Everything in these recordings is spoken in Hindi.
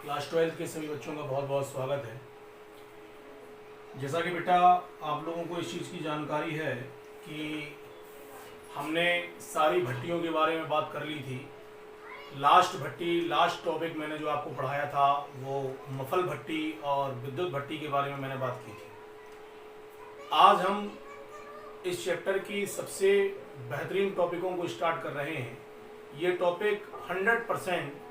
क्लास 12 के सभी बच्चों का बहुत बहुत स्वागत है। जैसा कि बेटा आप लोगों को इस चीज़ की जानकारी है कि हमने सारी भट्टियों के बारे में बात कर ली थी। लास्ट टॉपिक मैंने जो आपको पढ़ाया था वो मफल भट्टी और विद्युत भट्टी के बारे में मैंने बात की थी। आज हम इस चैप्टर की सबसे बेहतरीन टॉपिकों को स्टार्ट कर रहे हैं। ये टॉपिक 100%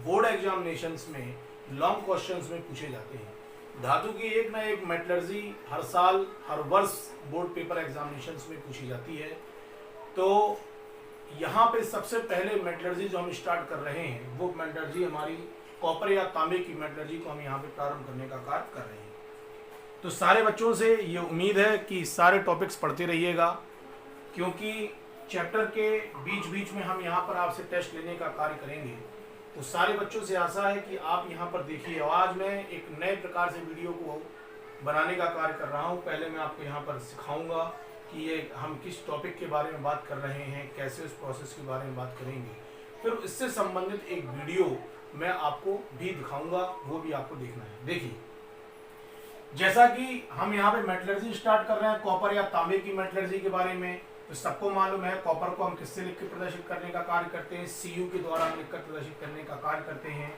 बोर्ड एग्जामिनेशंस में लॉन्ग क्वेश्चंस में पूछे जाते हैं। धातु की एक ना एक मेटलर्जी हर साल हर वर्ष बोर्ड पेपर एग्जामिनेशंस में पूछी जाती है। तो यहाँ पे सबसे पहले मेटलर्जी जो हम स्टार्ट कर रहे हैं वो मेटलर्जी हमारी कॉपर या तांबे की मेटलर्जी को हम यहाँ पे प्रारंभ करने का कार्य कर रहे हैं। तो सारे बच्चों से ये उम्मीद है कि सारे टॉपिक्स पढ़ते रहिएगा, क्योंकि चैप्टर के बीच बीच में हम यहाँ पर आपसे टेस्ट लेने का कार्य करेंगे। तो सारे बच्चों से आशा है कि आप यहाँ पर देखिए। आज मैं एक नए प्रकार से वीडियो को बनाने का कार्य कर रहा हूँ। पहले मैं आपको यहाँ पर सिखाऊंगा कि ये हम किस टॉपिक के बारे में बात कर रहे हैं, कैसे उस प्रोसेस के बारे में बात करेंगे। फिर इससे संबंधित एक वीडियो मैं आपको भी दिखाऊंगा, वो भी आपको देखना है। देखिए, जैसा कि हम यहाँ पे मेटलर्जी स्टार्ट कर रहे हैं कॉपर या तांबे की मेटलर्जी के बारे में। तो सबको मालूम है कॉपर को हम किससे लिख के प्रदर्शित करने का कार्य करते हैं, Cu के द्वारा हम लिखकर प्रदर्शित करने का कार्य करते हैं।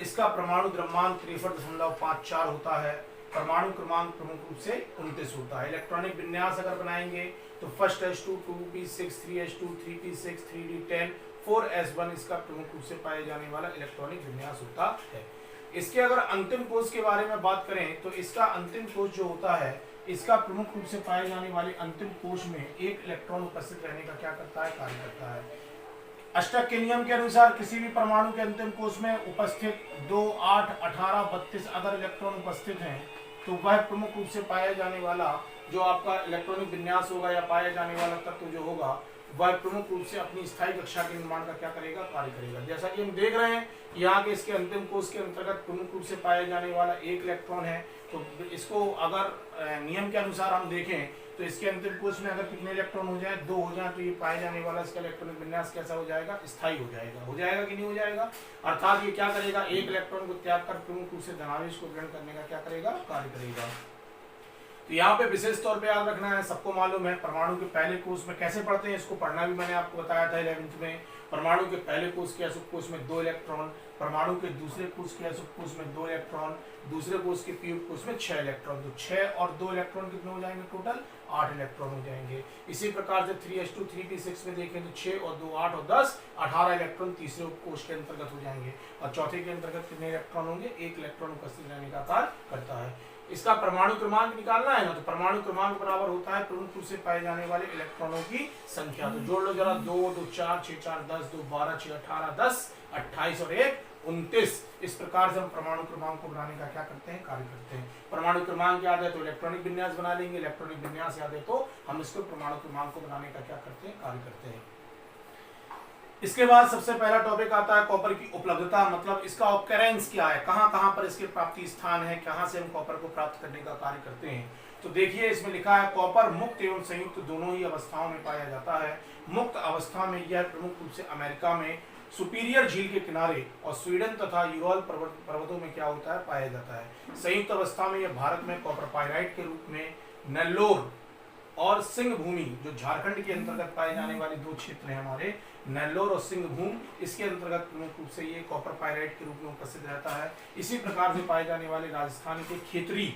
इसका परमाणु द्रव्यमान 63.54 होता है। परमाणु क्रमांक प्रमुख रूप से 29 होता है। इलेक्ट्रॉनिक विन्यास अगर बनाएंगे तो first H2 2p6 3H2 3p6 3d10 4s1 इसका प्रमुख रूप से पाए जाने वाला इलेक्ट्रॉनिक विन्यास होता है। इसके अगर अंतिम कोष के बारे में बात करें तो इसका अंतिम कोष जो होता है, इसका प्रमुख रूप से पाए जाने वाले अंतिम कोष में एक इलेक्ट्रॉन उपस्थित रहने का क्या करता है, कार्य करता है। अष्टक के नियम के अनुसार किसी भी परमाणु के अंतिम कोष में उपस्थित 2, 8, 18, 32 अगर इलेक्ट्रॉन उपस्थित हैं तो वह प्रमुख रूप से पाया जाने वाला जो आपका इलेक्ट्रॉनिक विन्यास होगा या पाया जाने वाला तत्व जो होगा वह प्रमुख रूप से अपनी स्थायी कक्षा के निर्माण का क्या करेगा, कार्य करेगा। जैसा कि हम देख रहे हैं यहाँ के इसके अंतिम कोष के अंतर्गत प्रमुख रूप से पाया जाने वाला एक इलेक्ट्रॉन है। तो इसको अगर नियम के अनुसार हम देखें तो इसके अंतिम कोष में अगर कितने इलेक्ट्रॉन हो जाए, 2 हो जाए, तो ये पाए जाने वाला इसका इलेक्ट्रॉनिक विन्यास कैसा हो जाएगा, स्थायी हो जाएगा। हो जाएगा कि नहीं हो जाएगा? अर्थात ये क्या करेगा, एक इलेक्ट्रॉन को त्याग कर प्रमुख रूप से धनावेश को ग्रहण करने का क्या करेगा, कार्य करेगा। तो यहाँ पे विशेष तौर पे याद रखना है, सबको मालूम है परमाणु के पहले कोष में कैसे पढ़ते हैं, इसको पढ़ना भी मैंने आपको बताया था 11th में। परमाणु के पहले कोष के अशुभ कोष में 2 इलेक्ट्रॉन, परमाणु के दूसरे कोष के अशुभ कोष में 2 इलेक्ट्रॉन, दूसरे कोष के पीयूष कोष में 6 इलेक्ट्रॉन। तो 6 और 2 इलेक्ट्रॉन कितने हो जाएंगे, टोटल 8 इलेक्ट्रॉन हो जाएंगे। इसी प्रकार से 3s2 3p6 में देखें तो 6 और 2 8 और 10 18 इलेक्ट्रॉन तीसरे कोष के अंतर्गत हो जाएंगे। और चौथे के अंतर्गत कितने इलेक्ट्रॉन होंगे, 1 इलेक्ट्रॉन उपस्थित रहने का कार्य करता है। इसका परमाणु क्रमांक निकालना है ना, तो परमाणु क्रमांक बराबर होता है प्रमुख रूप से पाए जाने वाले इलेक्ट्रॉनों की संख्या। तो जोड़ लो जरा, 2 2 4 6 4 10 2 12 6 18 10 28 और 1 29। इस प्रकार से हम परमाणु क्रमांक को बनाने का क्या करते हैं, कार्य करते हैं। परमाणु क्रमांक याद है तो इलेक्ट्रॉनिक विन्यास बना लेंगे, इलेक्ट्रॉनिक विन्यास याद है तो हम इसको परमाणु क्रमांक को बनाने का क्या करते हैं, कार्य करते हैं। इसके बाद सबसे पहला टॉपिक आता है कॉपर की उपलब्धता, मतलब इसका ऑकरेंस क्या है, कहां कहां पर इसके प्राप्ति स्थान है, कहां से हम कॉपर को प्राप्त करने का कार्य करते हैं। तो देखिए इसमें लिखा है कॉपर मुक्त एवं संयुक्त दोनों ही अवस्थाओं में पाया जाता है। मुक्त अवस्था में यह प्रमुख रूप से अमेरिका में सुपीरियर झील के किनारे और स्वीडन तथा यूरोल पर्वतों में क्या होता है, पाया जाता है। संयुक्त अवस्था में यह भारत में कॉपर पाइराइट के रूप में नेल्लोर और सिंह भूमि जो झारखंड के अंतर्गत पाए जाने वाले 2 क्षेत्र हैं हमारे, नेल्लोर और सिंह भूमि, इसके अंतर्गत प्रमुख रूप से ये कॉपर पाइराइट के रूप में उपस्थित रहता है। इसी प्रकार से पाए जाने वाले राजस्थान के खेतरी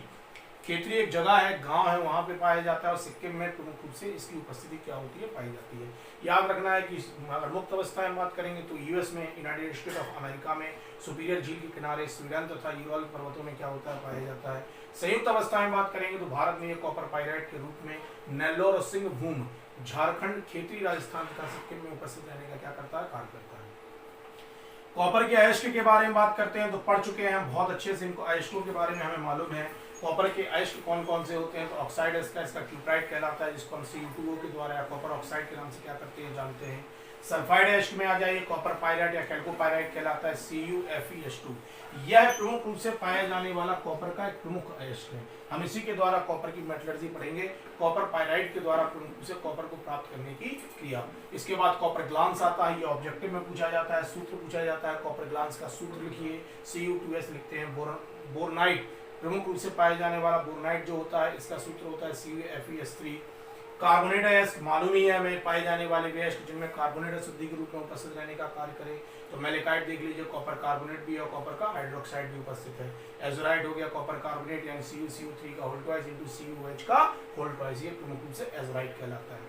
एक जगह है, गांव है, वहां पे पाया जाता है। और सिक्किम में प्रमुख रूप से इसकी उपस्थिति क्या होती है, पाई जाती है। याद रखना है कि अगर मुक्त अवस्था में बात करेंगे तो यूएस में, यूनाइटेड स्टेट ऑफ अमेरिका में सुपीरियर झील के किनारे स्वीडन तथा यूरोल पर्वतों में क्या होता है, पाया जाता है। संयुक्त अवस्था में बात करेंगे तो भारत में ये कॉपर पाइराइट के रूप में नेल्लोर और सिंह भूमि, झारखंड, खेतरी, राजस्थान तथा सिक्किम में उपस्थित रहने का क्या करता है, कार्य करता है। कॉपर के अयस्क के बारे में बात करते हैं तो पढ़ चुके हैं हम बहुत अच्छे से, इनको अयस्कों के बारे में हमें मालूम है। कॉपर के अयस्क कौन कौन से होते हैं, तो ऑक्साइड इसका क्यूप्राइट कहलाता है, जिसको हम Cu2O के द्वारा या कॉपर ऑक्साइड के नाम से क्या करते हैं, जानते हैं। सल्फाइड एश में आ जाइए, कॉपर पायराइट या कैल्कोपायराइट कहलाता है CuFeS2। यह प्रमुख रूप से पाया जाने वाला कॉपर का एक प्रमुख एश है। हम इसी के द्वारा कॉपर की मेटलर्जी पढ़ेंगे, कॉपर पायराइट के द्वारा प्रमुख रूप से कॉपर को प्राप्त करने की क्रिया। इसके बाद कॉपर ग्लांस आता है, ये ऑब्जेक्टिव में पूछा जाता है, सूत्र पूछा जाता है। कॉपर ग्लांस का सूत्र लिखिए, Cu2S लिखते हैं। बोरनाइट प्रमुख रूप से पाए जाने वाला बोरनाइट जो होता है, इसका सूत्र होता है CuFeS3। कार्बोनेट अयस्क मालूम ही है हमें, पाए जाने वाले वे अयस्क जिनमें कार्बोनेट अशुद्धि के रूप में उपस्थित रहने का कार्य करे। तो मेलेकाइट देख लीजिए, कॉपर कार्बोनेट भी है और कॉपर का हाइड्रोक्साइड भी उपस्थित है। एजोराइट हो गया कॉपर कार्बोनेट यानी CuCO3 का होल ट्वाइस इंटू CuOH का होल ट्वाइस, ये प्रमुख रूप से एजोराइट कहलाता है।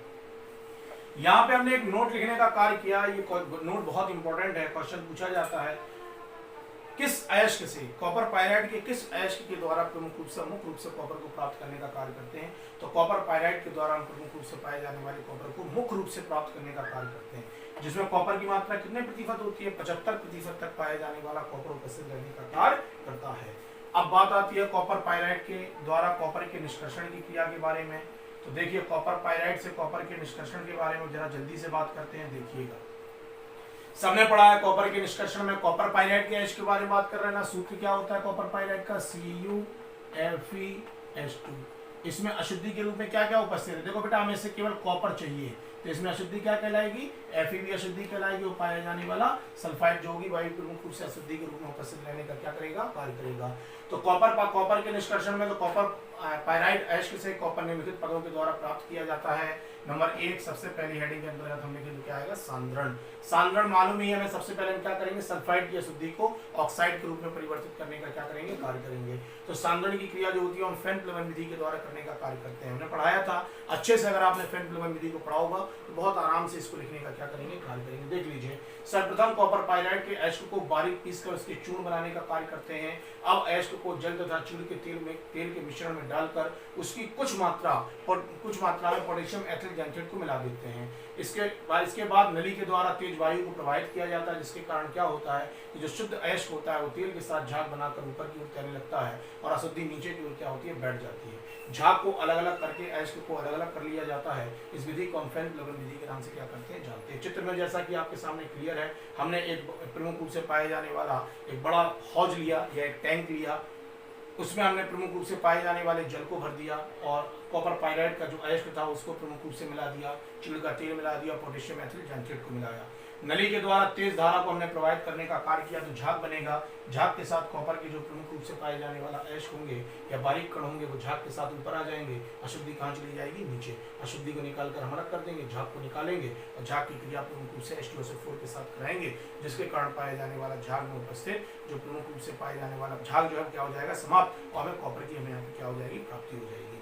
यहाँ पे हमने एक नोट लिखने का कार्य किया, ये नोट बहुत इंपॉर्टेंट है, क्वेश्चन पूछा जाता है किस अयस्क से, कॉपर पायराइट के किस अयस्क के द्वारा प्रमुख रूप से मुख्य रूप से कॉपर को प्राप्त करने का कार्य करते हैं। तो कॉपर पायराइट के द्वारा हम प्रमुख रूप से पाए जाने वाले कॉपर को मुख्य रूप से प्राप्त करने का कार्य करते हैं, जिसमें कॉपर की मात्रा कितने प्रतिशत होती है, 75% तक पाए जाने वाला कॉपर उपस्थित रहने का कार्य करता है। अब बात आती है कॉपर पायराइट के द्वारा कॉपर के निष्कर्षण की क्रिया के बारे में। तो देखिए कॉपर पायराइट से कॉपर के निष्कर्षण के बारे में जरा जल्दी से बात करते हैं। देखिएगा सबने पढ़ा है कॉपर के निष्कर्षण में, कॉपर पायराइट के एश के बारे में बात कर रहे हैं ना। सूत्र क्या होता है कॉपर पायराइट का, CuFeS2। इसमें अशुद्धि के रूप में क्या क्या उपस्थित है, देखो बेटा हमें इससे केवल कॉपर चाहिए, तो इसमें अशुद्धि क्या कहलाएगी, Fe भी अशुद्धि कहलाएगी। वो पाया जाने वाला सल्फाइड जो होगी वही प्रमुख रूप से अशुद्धि के रूप में उपस्थित रहने का क्या करेगा, कार्य करेगा। तो कॉपर के निष्कर्षण में तो कॉपर पायराइट एश से कॉपर निम्नलिखित पदों के द्वारा प्राप्त किया जाता है। नंबर 1 सबसे पहली हेडिंग के अंतर्गत हम लिखेंगे क्या आएगा, सांद्रण। सांद्रण मालूम ही है हमें, सबसे पहले हम क्या करेंगे, सल्फाइड की अशुद्धि को ऑक्साइड के रूप में परिवर्तित करने का क्या करेंगे, कार्य करेंगे। तो सांद्रण की क्रिया जो होती है हम फेन प्लवन विधि के द्वारा करने का कार्य करते हैं। हमने पढ़ाया था अच्छे से, अगर आपने फेन प्लवन विधि को पढ़ा होगा तो बहुत आराम से इसको लिखने का क्या करेंगे, कार्य करेंगे। देख लीजिए, सर्वप्रथम कॉपर पायराइट के एश्क को बारीक पीसकर उसके चूर्ण बनाने का कार्य करते हैं। अब एश्क को जल तथा चूर्ण के तेल के मिश्रण में डालकर उसकी कुछ मात्रा में पोटेशियम एथिल जेंटेट को मिला देते हैं। इसके बाद नली के द्वारा तेज वायु को प्रवाहित किया जाता है, जिसके कारण क्या होता है कि जो शुद्ध एश्क होता है वो तेल के साथ झाग बनाकर ऊपर की ओर तैरने लगता है और अशुद्धि नीचे की ओर क्या होती है, बैठ जाती है। झाग को अलग अलग करके एश्क को अलग अलग कर लिया जाता है। इस विधि को हम फेन प्लवन विधि के नाम से क्या करते हैं, जानते हैं। चित्र में जैसा कि आपके सामने क्लियर है, हमने एक प्रमुख रूप से पाए जाने वाला एक बड़ा हौज लिया या एक टैंक लिया, उसमें हमने प्रमुख रूप से पाए जाने वाले जल को भर दिया और कॉपर पायराइट का जो अयस्क था उसको प्रमुख रूप से मिला दिया, चिड़ का तेल मिला दिया, पोटेशियम एथिल जेंटेट को मिलाया। नली के द्वारा तेज धारा को हमने प्रवाहित करने का कार्य किया तो झाग बनेगा। झाग के साथ कॉपर के जो प्रमुख रूप से पाए जाने वाला अयस्क होंगे या बारीक कण होंगे वो झाग के साथ ऊपर आ जाएंगे, अशुद्धि कहाँ चली जाएगी, नीचे। अशुद्धि को निकाल कर हम अलग कर देंगे, झाग को निकालेंगे और झाग की क्रिया प्रमुख रूप से H2SO4 के साथ कराएंगे, जिसके कारण पाए जाने वाला झाग में उपस्थित जो प्रमुख रूप से पाए जाने वाला झाग जो है क्या हो जाएगा, समाप्त, और हमें कॉपर की हमें यहाँ पे क्या हो जाएगी, प्राप्ति हो जाएगी।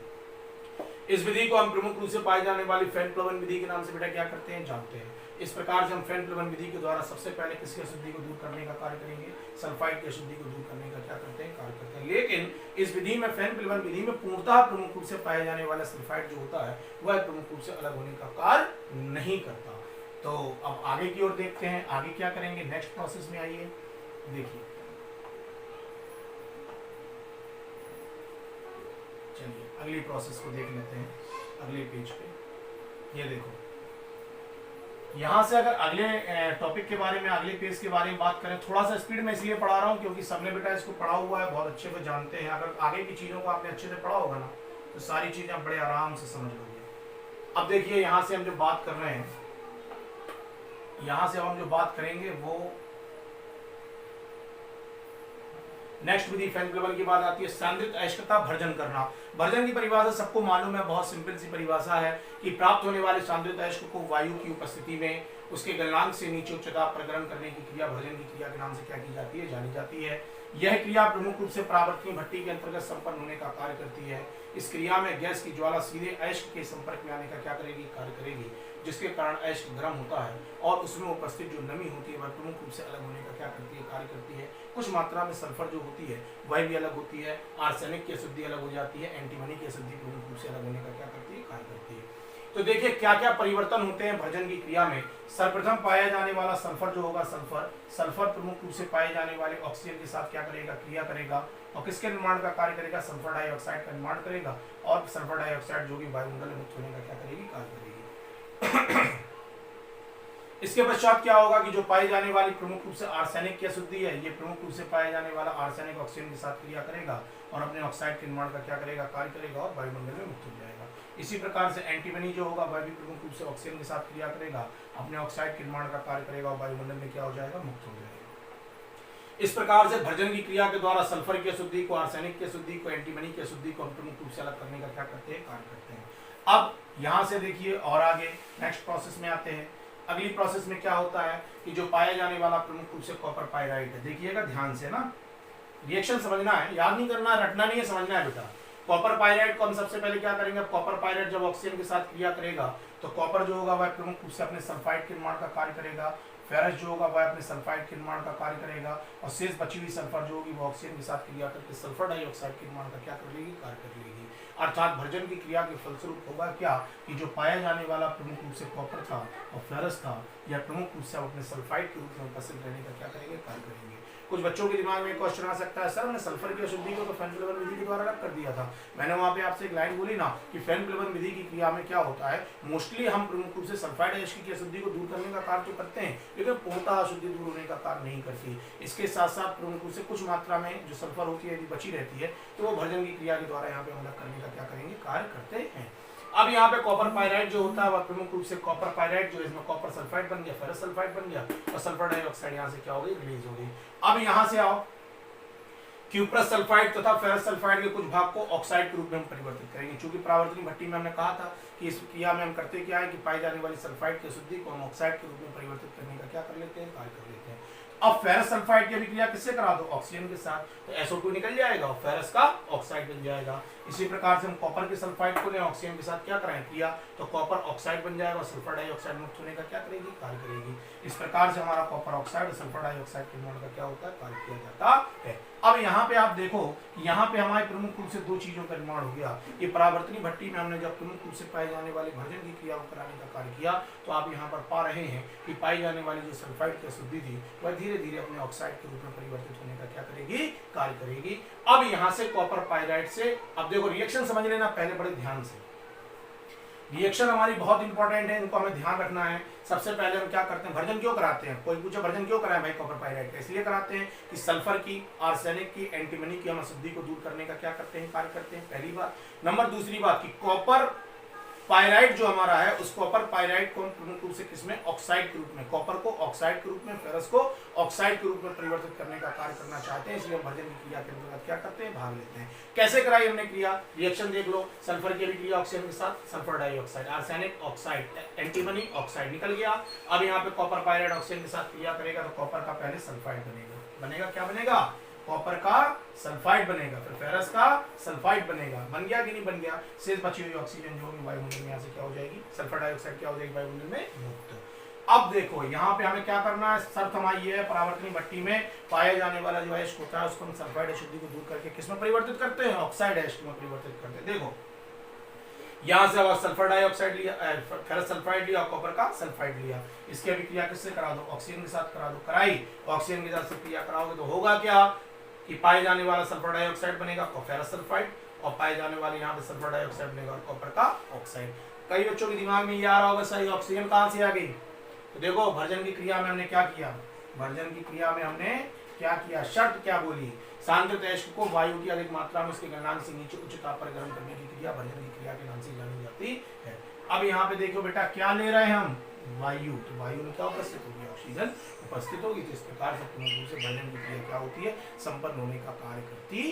इस विधि को हम प्रमुख रूप से पाई जाने वाली फेन प्लवन विधि के नाम से बेटा क्या करते हैं, जानते हैं। इस प्रकार से हम फेन प्लवन विधि के द्वारा सबसे पहले किसकी अशुद्धि को दूर करने का कार्य करेंगे, सल्फाइड की अशुद्धि को दूर करने का क्या करते हैं, कार्य करते हैं। लेकिन इस विधि में फेन प्लवन विधि में पूर्णतः प्रमुख रूप से पाए जाने वाला सल्फाइड जो होता है वह प्रमुख रूप से अलग होने का कार्य नहीं करता। तो अब आगे की ओर देखते हैं, आगे क्या करेंगे, नेक्स्ट प्रोसेस में आइए। देखिए चलिए अगली प्रोसेस को देख लेते हैं, अगले पेज पे। ये देखो, यहाँ से अगर अगले टॉपिक के बारे में, अगले पेज के बारे में बात करें, थोड़ा सा स्पीड में इसलिए पढ़ा रहा हूँ क्योंकि सबने बेटा इसको पढ़ा हुआ है, बहुत अच्छे से जानते हैं। अगर आगे की चीज़ों को आपने अच्छे से पढ़ा होगा ना तो सारी चीज़ें आप बड़े आराम से समझ लोगे। अब देखिए यहाँ से हम जो बात कर रहे हैं, यहाँ से हम जो बात करेंगे वो नेक्स्ट विधि फेन प्लवन की बात आती है, सांद्रित अयस्कता भर्जन करना। भर्जन की परिभाषा सबको मालूम है, बहुत सिंपल सी परिभाषा है कि प्राप्त होने वाले सांद्रित अयस्क को वायु की उपस्थिति में उसके गलनांक से नीचे उच्चता प्रकरण करने की क्रिया भर्जन की क्रिया के नाम से क्या की जाती है, जानी जाती है। यह क्रिया प्रमुख रूप से परावर्तनीय भट्टी के अंतर्गत संपन्न होने का कार्य करती है। इस क्रिया में गैस की ज्वाला सीधे अयस्क के संपर्क में आने का क्या करेगी, कार्य करेगी, जिसके कारण अयस्क गर्म होता है और उसमें उपस्थित जो नमी होती है वह प्रमुख रूप से अलग होने का क्या करती है, कार्य करती है। कुछ मात्रा में सल्फर जो होती है वह भी अलग होती है, आर्सेनिक की अशुद्धि अलग हो जाती है, एंटीमनी की अशुद्धि प्रमुख रूप से अलग होने का क्या करती है, कार्य करती है। तो देखिए क्या क्या परिवर्तन होते हैं भर्जन की क्रिया में। सर्वप्रथम पाया जाने वाला सल्फर जो होगा, सल्फर प्रमुख रूप से पाए जाने वाले ऑक्सीजन के साथ क्या करेगा, क्रिया करेगा और किसके निर्माण का कार्य करेगा, सल्फर डाइऑक्साइड का निर्माण करेगा और सल्फर डाइऑक्साइड जो कि वायुमंडल में मुक्त होने का क्या करेगी, कार्य करेगी। इसके पश्चात क्या होगा कि जो पाई जाने वाली प्रमुख रूप से आर्सेनिक की अशुद्धि है, ये प्रमुख रूप से पाया जाने वाला आर्सेनिक ऑक्सीजन के साथ क्रिया करेगा और अपने ऑक्साइड के निर्माण का क्या करेगा, कार्य करेगा और वायुमंडल में मुक्त हो जाएगा। इसी प्रकार से एंटीमनी जो होगा वह भी प्रमुख रूप से ऑक्सीजन के साथ क्रिया करेगा, अपने ऑक्साइड के निर्माण का कार्य करेगा और वायुमंडल में क्या हो जाएगा, मुक्त हो जाएगा। इस प्रकार से भर्जन की क्रिया के द्वारा सल्फर की अशुद्धि को, आर्सेनिक की अशुद्धि को, एंटीमनी की अशुद्धि को हम प्रमुख रूप से अलग करने का क्या करते हैं, कार्य करते हैं। अब यहां से देखिए और आगे नेक्स्ट प्रोसेस में आते हैं। अगली प्रोसेस में क्या होता है कि जो पाया जाने वाला प्रमुख रूप से कॉपर पायराइट है, देखिएगा ध्यान से ना, रिएक्शन समझना है, याद नहीं करना, रटना नहीं है, समझना है बेटा। कॉपर पायराइट को हम सबसे पहले क्या करेंगे, कॉपर पायराइट जब ऑक्सीजन के साथ क्रिया करेगा तो कॉपर जो होगा वह प्रमुख रूप से अपने सल्फाइड के निर्माण का कार्य करेगा, फेरस जो होगा वह अपने सल्फाइड के निर्माण का कार्य करेगा और शेष बची हुई सल्फर जो होगी वो ऑक्सीजन के साथ क्रिया करके सल्फर डाइऑक्साइड के निर्माण का क्या कर लेगी, कार्य कर लेगी। अर्थात भर्जन की क्रिया के फलस्वरूप होगा क्या कि जो पाया जाने वाला प्रमुख रूप से कॉपर था और फेरस था, यह प्रमुख रूप से अपने सल्फाइड के रूप में उपस्थित रहने का क्या करेंगे, कार्य करेंगे। कुछ बच्चों के दिमाग में क्वेश्चन आ सकता है, सर मैंने सल्फर की अशुद्धि को तो फेन-क्लेवन विधि के द्वारा अलग कर दिया था। मैंने वहां पे आपसे एक लाइन बोली ना कि फेन-क्लेवन विधि की क्रिया में क्या होता है, मोस्टली हम प्रमुख रूप से सल्फाइड एसिड की अशुद्धि को दूर करने का कार्य तो करते हैं, लेकिन पूर्णतः अशुद्धि दूर होने का कार्य नहीं करती। इसके साथ साथ प्रमुख रूप से कुछ मात्रा में जो सल्फर होती है यदि बची रहती है तो वो भर्जन की क्रिया के द्वारा यहाँ पे अलग करने का क्या करेंगे, कार्य करते हैं। अब यहाँ पे कॉपर पायराइड जो होता है वह प्रमुख रूप से कॉपर पायराइड जो है इसमें कॉपर सल्फाइड बन गया, फेरस सल्फाइड बन गया और सल्फर डाइऑक्साइड यहाँ से क्या हो गई, रिलीज हो गई। अब यहाँ से आओ, क्यूप्रस सल्फाइड तथा फेरस सल्फाइड के कुछ भाग को ऑक्साइड के रूप में हम परिवर्तित करेंगे। चूंकि परावर्तनी भट्टी में हमने कहा था कि इस क्रिया में हम करते क्या है कि पाई जाने वाली सल्फाइड की अशुद्धि को हम ऑक्साइड के रूप में परिवर्तित करने का क्या कर लेते हैं, कार्य कर लेते हैं। अब फेरस सल्फाइड की अभिक्रिया किससे करा दो, ऑक्सीजन के साथ, तो SO2 निकल जाएगा और फेरस का ऑक्साइड बन जाएगा। इसी प्रकार से हम कॉपर के सल्फाइड को ले ऑक्सीजन के साथ क्या कराएं, क्रिया, तो कॉपर ऑक्साइड बन जाएगा और सल्फर डाइऑक्साइड मुक्त होने का क्या करेगी, कार्य करेगी। इस प्रकार से हमारा कॉपर ऑक्साइड और सल्फर डाइऑक्साइड के निर्माण का क्या होता है, कार्य किया जाता है। अब यहाँ पे आप देखो, यहाँ पे हमारे प्रमुख रूप से दो चीजों का निर्माण हो गया। ये परावर्तनी भट्टी में हमने जब प्रमुख रूप से पाए जाने वाले भर्जन की क्रिया को कराने का कार्य किया तो आप यहाँ पर पा रहे हैं कि पाई जाने वाली जो सल्फाइड की अशुद्धि थी वह धीरे धीरे अपने ऑक्साइड के रूप में परिवर्तित होने का क्या करेगी, कार्य करेगी। अब यहाँ से कॉपर पायराइड से, अब देखो रिएक्शन समझ लेना पहले बड़े ध्यान से, रिएक्शन हमारी बहुत इंपॉर्टेंट है, इनको हमें ध्यान रखना है। सबसे पहले हम क्या करते हैं, भर्जन क्यों कराते हैं, कोई पूछे भर्जन क्यों कराएं भाई कॉपर पायराइड का, इसलिए कराते हैं कि सल्फर की, आर्सेनिक की, एंटीमनी की हम अशुद्धि को दूर करने का क्या करते हैं, कार्य करते हैं, पहली बात। नंबर दूसरी बात कि कॉपर पायराइड जो हमारा है उस कॉपर पायराइड को हम प्रमुख रूप से किसमें, ऑक्साइड के रूप में, कॉपर को ऑक्साइड के रूप में, फेरस को ऑक्साइड के रूप में परिवर्तित करने का कार्य करना चाहते हैं, इसलिए हम भर्जन की क्रिया के अंतर्गत क्या करते हैं, भाग लेते हैं। कैसे कराई हमने क्रिया, रिएक्शन देख लो, सल्फर की अभिक्रिया ऑक्सीजन के साथ, sulphur dioxide, arsenic oxide, antimony oxide निकल गया। अब यहाँ पे कॉपर पायराइड ऑक्सीजन के साथ क्रिया करेगा तो कॉपर का पहले सल्फाइड बनेगा, बनेगा क्या बनेगा, कॉपर का सल्फाइड बनेगा, फिर फेरस का सल्फाइड बनेगा, बन गया कि नहीं बन गया। शेष बची हुई ऑक्सीजन जो होगी वायुमंडल में यहाँ से क्या हो जाएगी, सल्फर डाइऑक्साइड क्या हो जाएगी, वायुमंडल में मुक्त। अब देखो यहाँ पे हमें क्या करना है, शर्त हमारी है परावर्तनी भट्टी में पाया जाने वाला जो एसिड होता है उसको हम सल्फाइड अशुद्धि को दूर करके किसमें परिवर्तित करते हैं, ऑक्साइड एसिड में परिवर्तित करते हैं। देखो यहाँ से अब सल्फर डाइऑक्साइड लिया, फेरस सल्फाइड लिया, कॉपर का सल्फाइड लिया, इसकी अभिक्रिया किससे करा दो, ऑक्सीजन के साथ करा दो, कराई, ऑक्सीजन के साथ क्रिया कराओगे तो होगा क्या कि पाए जाने वाला सल्फर डाइऑक्साइड बनेगा फेरस सल्फाइड और पाए जाने वाले यहाँ पे सल्फर डाइऑक्साइड बनेगा और कॉपर का ऑक्साइड। कई बच्चों के दिमाग में ये आ रहा होगा सही ऑक्सीजन कहाँ से आ गई, तो देखो भर्जन की क्रिया में हमने क्या किया, भर्जन की क्रिया में हमने क्या किया, शर्त क्या बोली, सांद्रित एसिड को वायु की अधिक मात्रा में उसके गलनांक से नीचे उच्च ताप पर गर्म करने की क्रिया भर्जन की क्रिया के नाम से जानी जाती है। अब यहाँ पे देखो बेटा क्या ले रहे हैं हम, वायु, तो वायु में क्या उपस्थित होगी, ऑक्सीजन उपस्थित होगी। तो इस प्रकार से पूर्ण रूप से भर्जन की क्रिया क्या होती है, संपन्न होने का कार्य करती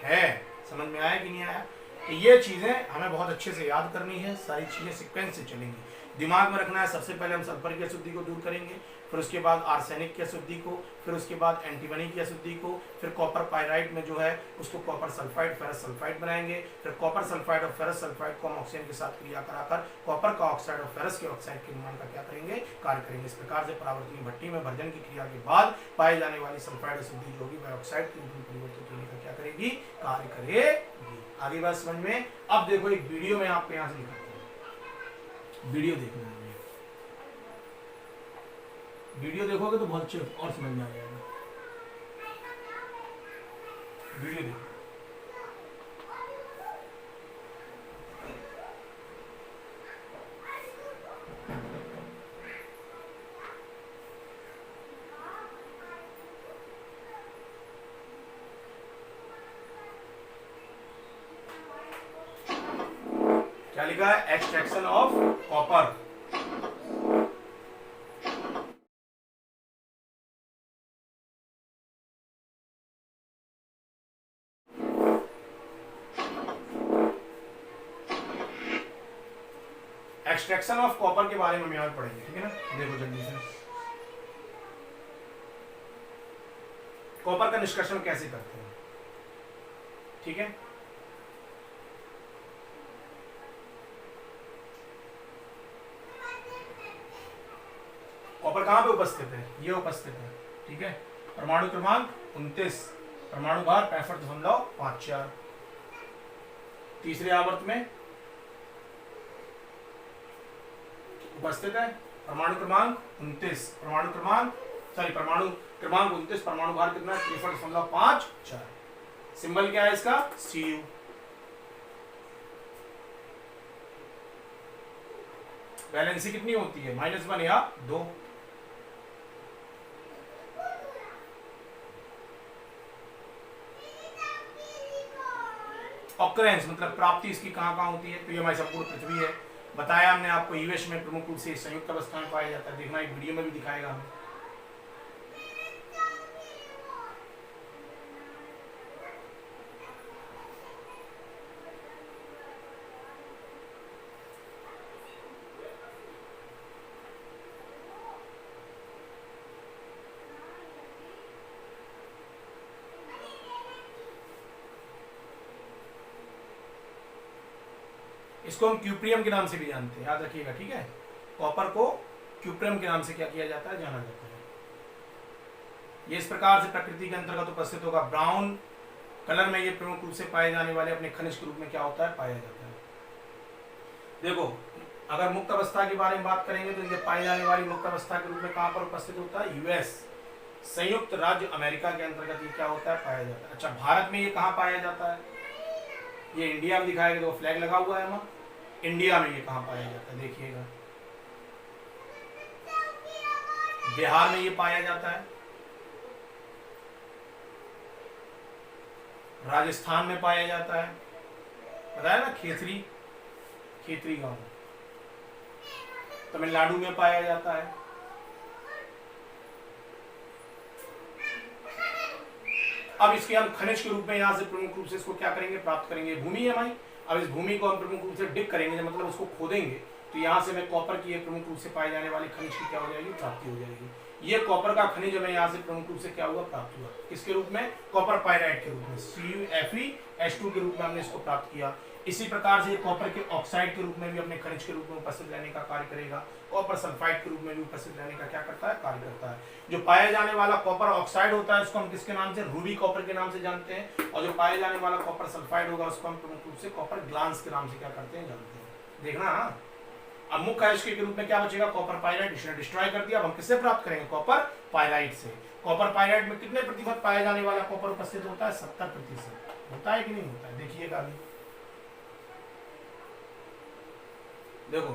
है। समझ में आया कि नहीं आया, तो ये चीजें हमें बहुत अच्छे से याद करनी है, सारी चीजें सीक्वेंस से चलेंगी, दिमाग में रखना है। सबसे पहले हम सल्फर की अशुद्धि को दूर करेंगे, फिर उसके बाद आर्सेनिक की अशुद्धि को, फिर उसके बाद एंटीमनी की अशुद्धि को, फिर कॉपर पायराइड में जो है उसको कॉपर सल्फाइड फेरस सल्फाइड बनाएंगे, फिर कॉपर सल्फाइड और फेरस सल्फाइड को हम ऑक्सीजन के साथ क्रिया कराकर कॉपर का ऑक्साइड और फेरस के ऑक्साइड के निर्माण का क्या करेंगे, कार्य करेंगे। इस प्रकार से परावर्तनी भट्टी में भर्जन की क्रिया के बाद पाई जाने वाली सल्फाइड अशुद्धि जो होगी वह ऑक्साइड के रूप में परिवर्तित होने का क्या करेगी, कार्य करेगी। आगे बात समझ में। अब देखो एक वीडियो में आपको यहाँ से दिखाता हूँ, वीडियो देखना है, वीडियो देखोगे तो बहुत अच्छे और समझ में आ जाएगा। वीडियो देखो, लिखा है extraction of copper. Extraction of copper के बारे में हम यहाँ पढ़ेंगे, ठीक है ना। देखो जल्दी से, कॉपर का निष्कर्षण कैसे करते हैं, ठीक है। कॉपर कहां पे उपस्थित है, ये उपस्थित है, ठीक है। परमाणु क्रमांक 29, परमाणु भार 65.54, तीसरे आवर्त में उपस्थित है। परमाणु क्रमांक 29, परमाणु क्रमांक 29, परमाणु भार कितना, 63.54। सिंबल क्या है इसका, Cu। वैलेंसी कितनी होती है, -1 या 2। ऑकरेंस मतलब प्राप्ति इसकी कहां कहां होती है, तो ये हमारी संपूर्ण पृथ्वी है। बताया हमने आपको यूएस में प्रमुख रूप से संयुक्त अवस्था में पाया जाता है, देखना एक वीडियो में भी दिखाएगा हमें। इसको हम क्यूप्रियम के नाम से भी जानते हैं, याद रखिएगा, ठीक है। कॉपर को क्यूप्रियम के नाम से क्या किया जाता है, जाना जाता है। ये इस प्रकार से प्रकृति के अंतर्गत उपस्थित होगा। ब्राउन कलर में ये प्रमुख रूप से पाए जाने वाले अपने खनिज के रूप में क्या होता है, पाया जाता है। देखो अगर मुक्त अवस्था के बारे में बात करेंगे तो ये पाई जाने वाली मुक्त अवस्था के रूप में कहां पर उपस्थित होता है, यूएस, संयुक्त राज्य अमेरिका के अंतर्गत ये क्या होता है, पाया जाता है। अच्छा, भारत में ये कहां पाया जाता है, ये इंडिया में दिखाया गया, तो फ्लैग लगा हुआ है वहां। इंडिया में ये कहां पाया जाता है, देखिएगा, बिहार में ये पाया जाता है, राजस्थान में पाया जाता है, बताया ना, खेतरी गांव, तमिलनाडु में पाया जाता है। अब इसके हम खनिज के रूप में यहां से प्रमुख रूप से इसको क्या करेंगे, प्राप्त करेंगे। भूमि है हमारी, अब इस भूमि को हम प्रमुख रूप से डिग करेंगे, मतलब उसको खोदेंगे, तो यहाँ से हमें कॉपर की प्रमुख रूप से पाए जाने वाली खनिज की क्या हो जाएगी, प्राप्ति हो जाएगी। ये कॉपर का खनिज हमें यहाँ से प्रमुख रूप से क्या हुआ, प्राप्त हुआ, किसके रूप में, कॉपर पायराइट के रूप में, CuFeH2 के रूप में हमने इसको प्राप्त किया। इसी प्रकार से कॉपर के ऑक्साइड के रूप में भी अपने खनिज के रूप में उपस्थित रहने का कार्य करेगा। कॉपर सल्फाइड के रूप में भी उपस्थित रहने का क्या करता है, कार्य करता है। जो पाया जाने वाला कॉपर ऑक्साइड होता है उसको हम किसके नाम से, रूबी कॉपर के नाम से जानते हैं, और जो पाया जाने वाला कॉपर सल्फाइड होगा उसको हम प्रमुख रूप से कॉपर ग्लांस के नाम से क्या करते हैं, जानते हैं। देखना, अब मुख्य अयस्क के रूप में क्या बचेगा, कॉपर पायराइट, इसने डिस्ट्रॉय कर दिया। अब हम किससे प्राप्त करेंगे, कॉपर पायराइट से। कॉपर पायराइट में कितने प्रतिशत पाया जाने वाला कॉपर उपस्थित होता है, 70% होता है कि नहीं होता है, देखिएगा अभी। देखो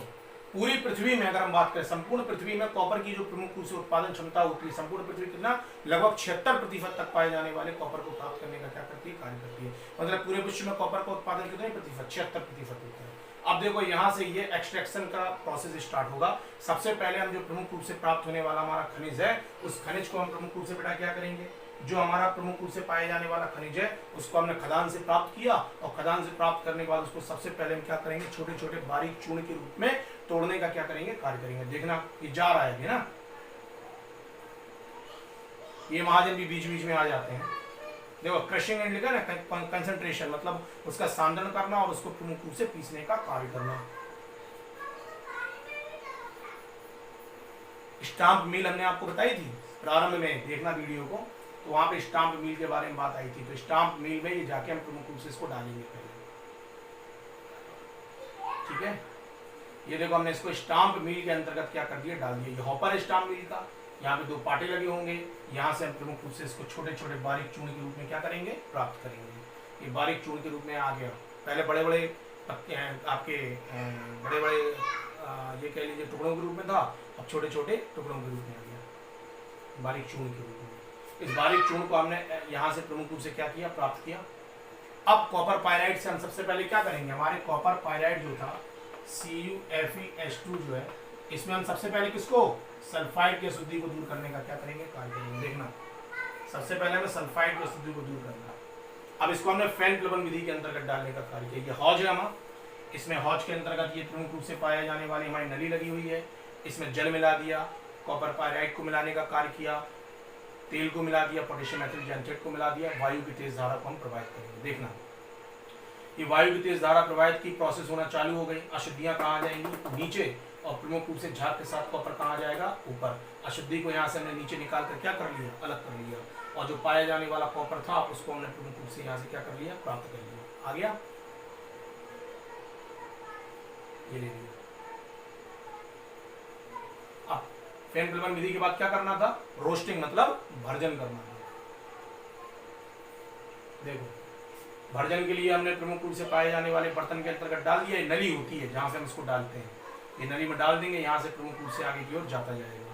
पूरी पृथ्वी में अगर हम बात करें, संपूर्ण पृथ्वी में कॉपर की जो प्रमुख रूप से उत्पादन क्षमता होती है, संपूर्ण पृथ्वी कितना, लगभग 76% तक पाए जाने वाले कॉपर को प्राप्त करने का क्या करती है, कार्य करती है। मतलब पूरे विश्व में कॉपर का उत्पादन कितने प्रतिशत, 76% होता है। अब देखो यहाँ से ये एक्सट्रैक्शन का प्रोसेस स्टार्ट होगा। सबसे पहले हम जो प्रमुख रूप से प्राप्त होने वाला हमारा खनिज है, उस खनिज को हम प्रमुख रूप से बेटा क्या करेंगे, जो हमारा प्रमुख रूप से पाए जाने वाला खनिज है उसको हमने खदान से प्राप्त किया, और खदान से प्राप्त करने के बाद उसको सबसे पहले हम क्या करेंगे, छोटे छोटे बारीक चूर्ण के रूप में तोड़ने का क्या करेंगे, कार्य करेंगे। देखना ये जा रहा है ना, ये महाजन भी बीच बीच में आ जाते हैं। देखो क्रशिंग एंड लिखा ना, कंसंट्रेशन मतलब उसका सांद्रण करना और उसको प्रमुख रूप से पीसने का कार्य करना। स्टाम्प मिल हमने आपको बताई थी प्रारंभ में, देखना वीडियो को, तो वहां पे स्टाम्प मिल के बारे में बात आई थी। तो स्टाम्प मिल में ये जाके हम प्रमुख रूप से इसको डालेंगे पहले, ठीक है। ये देखो हमने इसको स्टाम्प मिल के अंतर्गत क्या कर दिया, डाल दिया। ये हॉपर है स्टाम्प मिल का, यहाँ पे 2 पाटे लगे होंगे, यहाँ से हम प्रमुख रूप से इसको छोटे छोटे बारीक चूर्ण के रूप में क्या करेंगे, प्राप्त करेंगे। ये बारीक चूर्ण के रूप में आ गया। पहले बड़े बड़े आपके बड़े बड़े ये कह लीजिए टुकड़ों के रूप में था, अब छोटे छोटे टुकड़ों के रूप में आ गया, बारीक चूर्ण के रूप में। इस बारीक चूर्ण को हमने यहाँ से प्रमुख रूप से क्या किया, प्राप्त किया। अब कॉपर पायराइट से हम सबसे पहले क्या करेंगे, हमारे कॉपर पायराइट जो था CuFeH2 जो है, इसमें हम सबसे पहले किसको, सल्फाइड की अशुद्धि को दूर करने का क्या करेंगे, कार्य करेंगे। देखना, सबसे पहले हमें सल्फाइड की अशुद्धि को दूर करना। अब इसको हमने फैन प्लवन विधि के अंतर्गत डालने का कार्य किया। ये हौज है हमारा, इसमें हौज के अंतर्गत ये प्रमुख रूप से पाया जाने वाली हमारी नली लगी हुई है। इसमें जल मिला दिया, कॉपर पायराइड को मिलाने का कार्य किया, तेल को मिला दिया, पोटेशियम एथिल जैंटेट को मिला दिया, वायु की तेज धारा को हम प्रवाहित करेंगे। देखना, ये वायु की तेज धारा प्रवाहित की प्रोसेस होना चालू हो गई। अशुद्धियां कहाँ जाएंगी, नीचे, और प्रमुख रूप से झाग के साथ कॉपर कहाँ जाएगा, ऊपर। अशुद्धि को यहाँ से हमने नीचे निकाल कर क्या कर लिया, अलग कर लिया, और जो पाया जाने वाला कॉपर था उसको हमने प्रमुख रूप से यहाँ से क्या कर लिया, प्राप्त कर लिया। आ गया, ये ले लिया। अब फैन प्लवन विधि के बाद क्या करना था, रोस्टिंग मतलब भर्जन करना था। देखो, भर्जन के लिए हमने प्रमुख रूप से पाए जाने वाले बर्तन के अंतर्गत डाल दिया। नली होती है जहां से हम इसको डालते हैं, ये नली में डाल देंगे, यहाँ से प्रमुख रूप से आगे की ओर जाता जाएगा।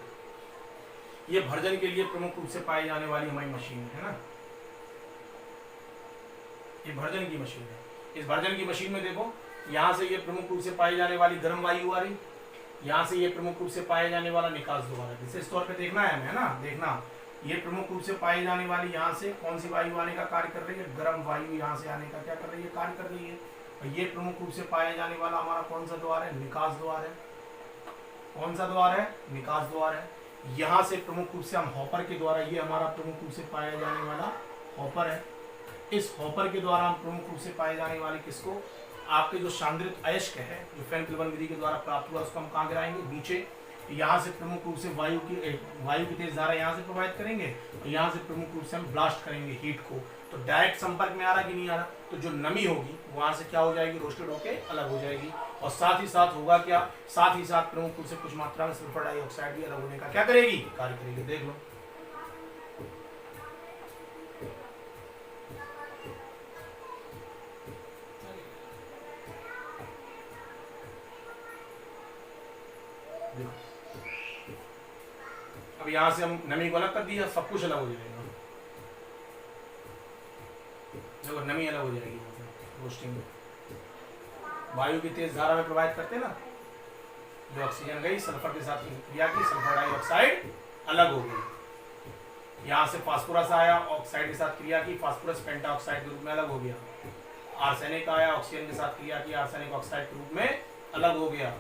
ये भर्जन के लिए प्रमुख रूप से पाई जाने वाली हमारी मशीन है ना, ये भर्जन की मशीन है। इस भर्जन की मशीन में देखो, यहाँ से ये प्रमुख रूप से पाई जाने वाली गर्म वायु आ रही, यहाँ से ये प्रमुख रूप से पाए जाने वाला निकास द्वार है। विशेष तौर पे देखना है हमें, है ना, देखना, ये प्रमुख रूप से पाई जाने वाली यहाँ से कौन सी वायु आने का कार्य कर रही है, गर्म वायु यहाँ से आने का क्या कर रही है, कार्य कर रही है। और ये प्रमुख रूप से पाया जाने वाला हमारा कौन सा द्वार है, निकास द्वार है। कौन सा द्वार है, निकास द्वार है। यहाँ से प्रमुख रूप से हम हॉपर के द्वारा, ये हमारा प्रमुख रूप से पाया जाने वाला हॉपर है। इस हॉपर के द्वारा हम प्रमुख रूप से पाए जाने वाले किसको, आपके जो सांद्रित अयस्क है, जो फैन प्लवन विधि के द्वारा प्राप्त हुआ, उसको हम कहाँ गिराएंगे, नीचे। यहाँ से प्रमुख रूप से वायु की तेज धारा यहाँ से प्रवाहित करेंगे, और यहाँ से प्रमुख रूप से हम ब्लास्ट करेंगे हीट को। तो डायरेक्ट संपर्क में आ रहा कि नहीं आ रहा, तो जो नमी होगी वहाँ से क्या हो जाएगी, रोस्टेड होके अलग हो जाएगी। और साथ ही साथ होगा क्या, साथ ही साथ प्रमुख रूप से कुछ मात्रा में सल्फर डाइऑक्साइड भी अलग होने का क्या करेगी, कार्य करेगी। देख लो, अब यहाँ से हम नमी को अलग कर दिया, सब कुछ अलग हो जाएगा। देखो, नमी अलग हो जाएगी रोस्टिंग में। वायु की तेज धारा में प्रवाहित करते ना, जो ऑक्सीजन गई सल्फर के साथ क्रिया की, सल्फर डाइऑक्साइड अलग हो गई। यहाँ से फास्फोरस आया, ऑक्साइड के साथ क्रिया की, फास्फोरस पेंटाऑक्साइड के रूप में अलग हो गया। आर्सेनिक आया, ऑक्सीजन के साथ क्रिया की, आर्सेनिक ऑक्साइड के रूप में अलग हो गया।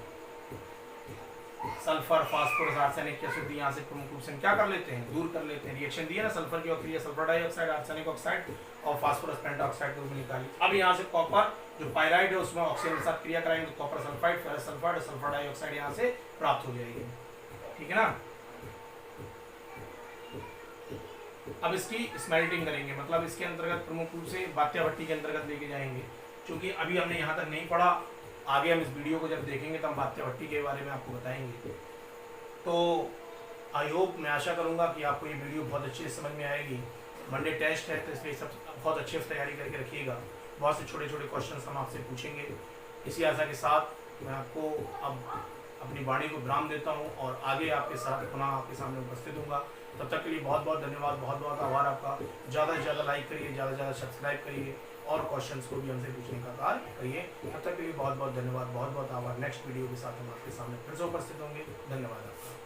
सल्फर, फास्फोरस, आर्सेनिक की अशुद्धि यहाँ से प्रमुख रूप से क्या कर लेते हैं, दूर कर लेते हैं। रिएक्शन दिया ना, सल्फर की क्रिया, सल्फर डाइऑक्साइड, आर्सेनिक ऑक्साइड और फास्फोरस पेंटाऑक्साइड के रूप में निकाली। अब यहाँ से कॉपर जो पायराइड है उसमें ऑक्सीजन के साथ क्रिया कराएंगे, तो कॉपर सल्फाइड, फेरस सल्फाइड और सल्फर डाइऑक्साइड यहाँ से प्राप्त हो जाएगी। ठीक है ना। अब इसकी स्मेल्टिंग करेंगे, मतलब इसके अंतर्गत प्रमुख रूप से बात्या भट्टी के अंतर्गत लेके जाएंगे। क्योंकि अभी हमने यहाँ तक नहीं पढ़ा, आगे हम इस वीडियो को जब देखेंगे तो हम बात्या भट्टी के बारे में आपको बताएंगे। तो आई होप, मैं आशा करूँगा कि आपको ये वीडियो बहुत अच्छे से समझ में आएगी। मंडे टेस्ट है तो इसलिए सब बहुत अच्छे से तैयारी करके रखिएगा। बहुत से छोटे छोटे क्वेश्चन हम आपसे पूछेंगे। इसी आशा के साथ मैं आपको अब अपनी वाणी को विराम देता हूँ और आगे आपके साथ पुनः आपके सामने उपस्थित होऊंगा। तब तक के लिए बहुत बहुत धन्यवाद, बहुत बहुत आभार आपका। ज़्यादा से ज़्यादा लाइक करिए, ज़्यादा से ज़्यादा सब्सक्राइब करिए और क्वेश्चंस को भी हमसे पूछने का कार्य करिए। तब तक के लिए बहुत बहुत धन्यवाद, बहुत बहुत आभार। नेक्स्ट वीडियो के साथ हम आपके सामने फिर से उपस्थित होंगे। धन्यवाद आपका।